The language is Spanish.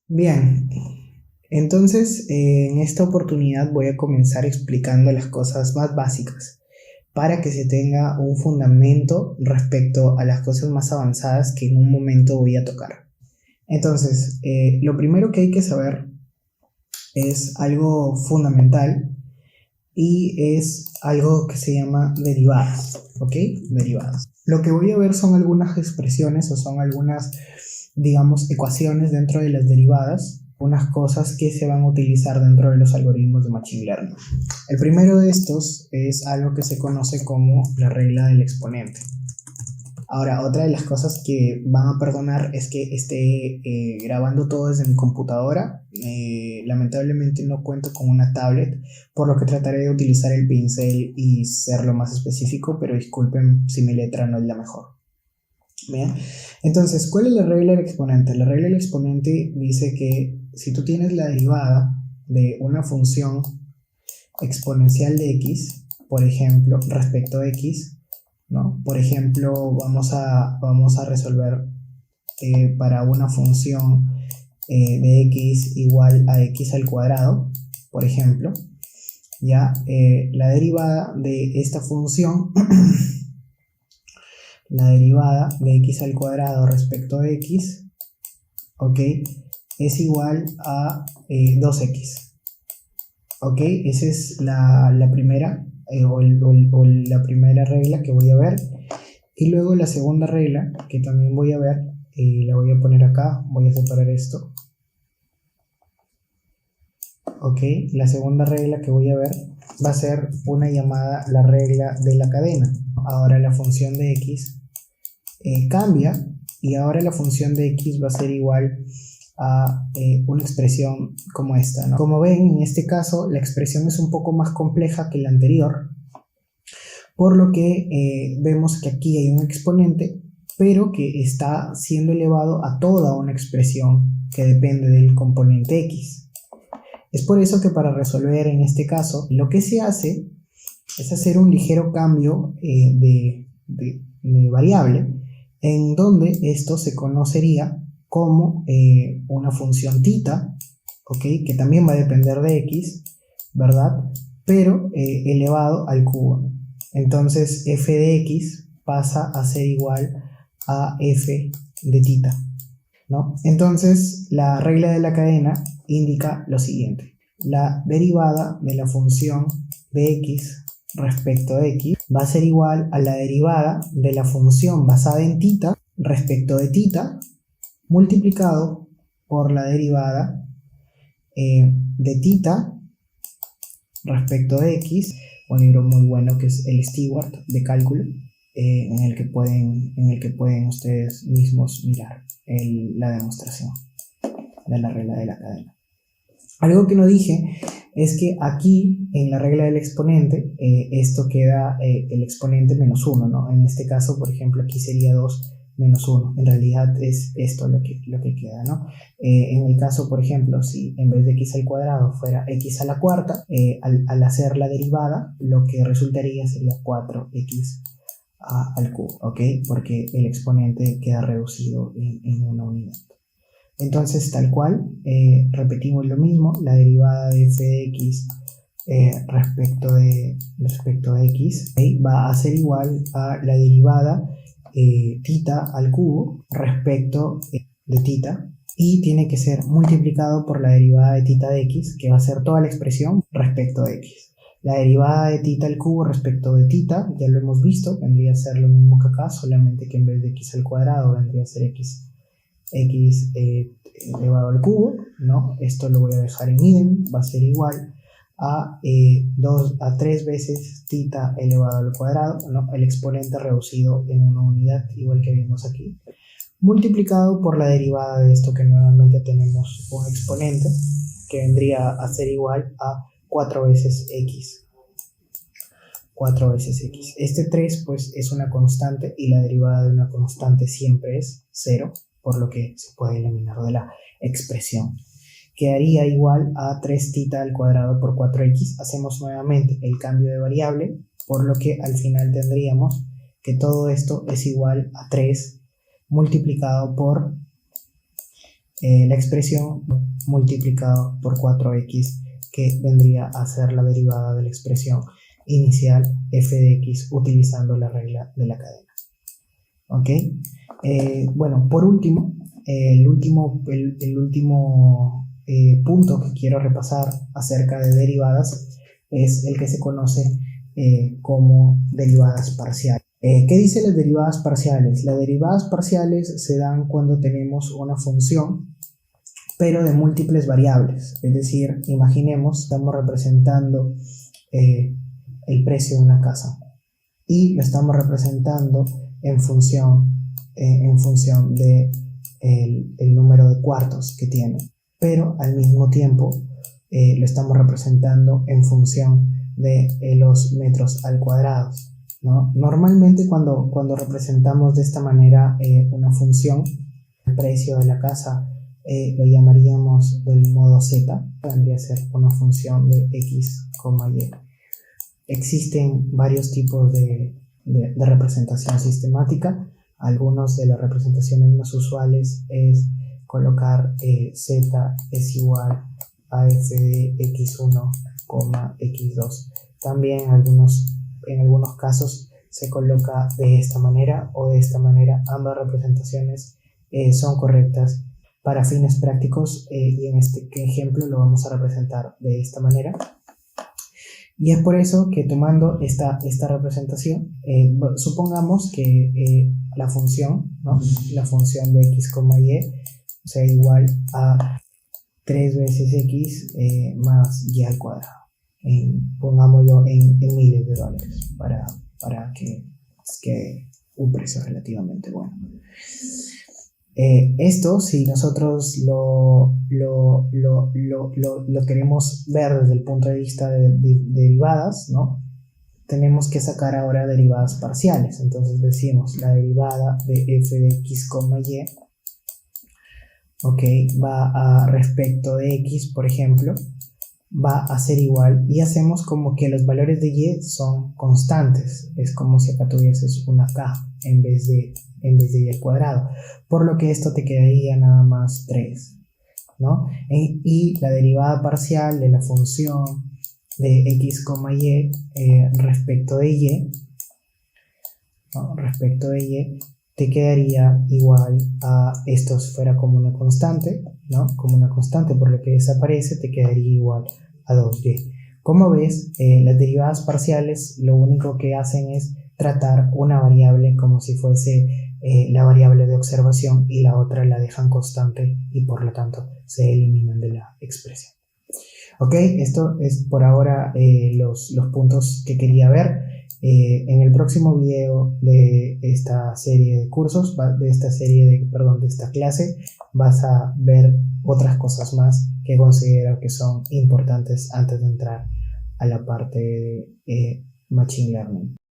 Bien, entonces en esta oportunidad voy a comenzar explicando las cosas más básicas para que se tenga un fundamento respecto a las cosas más avanzadas que en un momento voy a tocar. Entonces, lo primero que hay que saber es algo fundamental y es algo que se llama derivadas, ¿ok? Derivadas. Lo que voy a ver son algunas expresiones o son algunas, digamos, ecuaciones dentro de las derivadas, unas cosas que se van a utilizar dentro de los algoritmos de Machine Learning. El primero de estos es algo que se conoce como la regla del exponente. Ahora, otra de las cosas que van a perdonar es que esté grabando todo desde mi computadora. Lamentablemente no cuento con una tablet, por lo que trataré de utilizar el pincel y ser lo más específico, pero disculpen si mi letra no es la mejor. Bien, entonces, ¿cuál es la regla del exponente? La regla del exponente dice que si tú tienes la derivada de una función exponencial de x, por ejemplo, respecto a x, ¿no? Por ejemplo, vamos a resolver para una función de x igual a x al cuadrado, por ejemplo, ya la derivada de esta función, la derivada de x al cuadrado respecto a x, ok, es igual a 2x, ok, esa es la primera o la primera regla que voy a ver. Y luego la segunda regla que también voy a ver, la voy a poner acá, voy a separar esto. Ok, la segunda regla que voy a ver va a ser una llamada la regla de la cadena. Ahora la función de x cambia y ahora la función de x va a ser igual a una expresión como esta, ¿no? Como ven, en este caso la expresión es un poco más compleja que la anterior, por lo que vemos que aquí hay un exponente, pero que está siendo elevado a toda una expresión que depende del componente x. Es por eso que para resolver en este caso, lo que se hace es hacer un ligero cambio de variable, en donde esto se conocería como una función θ, ¿ok? Que también va a depender de x, ¿verdad? Pero elevado al cubo. Entonces f de x pasa a ser igual a f de θ, ¿no? Entonces la regla de la cadena indica lo siguiente: la derivada de la función de x respecto a x va a ser igual a la derivada de la función basada en θ respecto de θ multiplicado por la derivada de θ respecto de x, un libro muy bueno que es el Stewart de cálculo, en el que pueden ustedes mismos mirar la demostración de la regla de la cadena. Algo que no dije es que aquí en la regla del exponente esto queda el exponente menos 1, ¿no? En este caso, por ejemplo, aquí sería 2 menos 1. En realidad es esto lo que queda, ¿no? En el caso, por ejemplo, si en vez de x al cuadrado fuera x a la cuarta, al hacer la derivada, lo que resultaría sería 4x al cubo, ¿ok? Porque el exponente queda reducido en una unidad. Entonces, tal cual, repetimos lo mismo, la derivada de f de x respecto de x, ¿okay? Va a ser igual a la derivada θ al cubo respecto de θ, y tiene que ser multiplicado por la derivada de θ de x, que va a ser toda la expresión respecto de x. La derivada de θ al cubo respecto de θ, ya lo hemos visto, vendría a ser lo mismo que acá, solamente que en vez de x al cuadrado vendría a ser x elevado al cubo, ¿no? Esto lo voy a dejar en idem, va a ser igual a 3 veces θ elevado al cuadrado, ¿no? El exponente reducido en una unidad, igual que vimos aquí, multiplicado por la derivada de esto, que nuevamente tenemos un exponente que vendría a ser igual a 4 veces x. 4 veces x. Este 3 pues es una constante y la derivada de una constante siempre es 0, por lo que se puede eliminar de la expresión. Quedaría igual a 3θ al cuadrado por 4x. Hacemos nuevamente el cambio de variable, por lo que al final tendríamos que todo esto es igual a 3 multiplicado por la expresión multiplicado por 4x, que vendría a ser la derivada de la expresión inicial f de x utilizando la regla de la cadena. ¿Ok? Bueno, por último, el último punto que quiero repasar acerca de derivadas es el que se conoce como derivadas parciales. ¿Qué dicen las derivadas parciales? Las derivadas parciales se dan cuando tenemos una función, pero de múltiples variables. Es decir, imaginemos, estamos representando el precio de una casa y lo estamos representando en función de el número de cuartos que tiene, pero al mismo tiempo lo estamos representando en función de los metros al cuadrado, ¿no? Normalmente cuando representamos de esta manera una función, el precio de la casa lo llamaríamos del modo z, vendría a ser una función de x, y. Existen varios tipos de representación sistemática. Algunas de las representaciones más usuales es colocar z es igual a f de x1, x2. También en algunos casos se coloca de esta manera o de esta manera. Ambas representaciones son correctas para fines prácticos y en este ejemplo lo vamos a representar de esta manera. Y es por eso que tomando esta representación, supongamos que la función, ¿no? La función de x, y sea igual a 3 veces x más y al cuadrado. Pongámoslo en miles de dólares para que quede un precio relativamente bueno. Esto, si nosotros lo queremos ver desde el punto de vista de derivadas, ¿no? Tenemos que sacar ahora derivadas parciales. Entonces decimos la derivada de f de x, y, ok, va a respecto de x, por ejemplo, va a ser igual, y hacemos como que los valores de y son constantes. Es como si acá tuvieses una k en vez de y al cuadrado, por lo que esto te quedaría nada más 3, ¿no? Y la derivada parcial de la función de x, y respecto de y, ¿no? Respecto de y te quedaría igual a esto si fuera como una constante, ¿no? Como una constante, por lo que desaparece, te quedaría igual a 2y. Como ves, las derivadas parciales lo único que hacen es tratar una variable como si fuese la variable de observación y la otra la dejan constante y por lo tanto se eliminan de la expresión. Ok, esto es por ahora los puntos que quería ver. En el próximo video de esta serie de cursos, de esta clase, vas a ver otras cosas más que considero que son importantes antes de entrar a la parte de Machine Learning.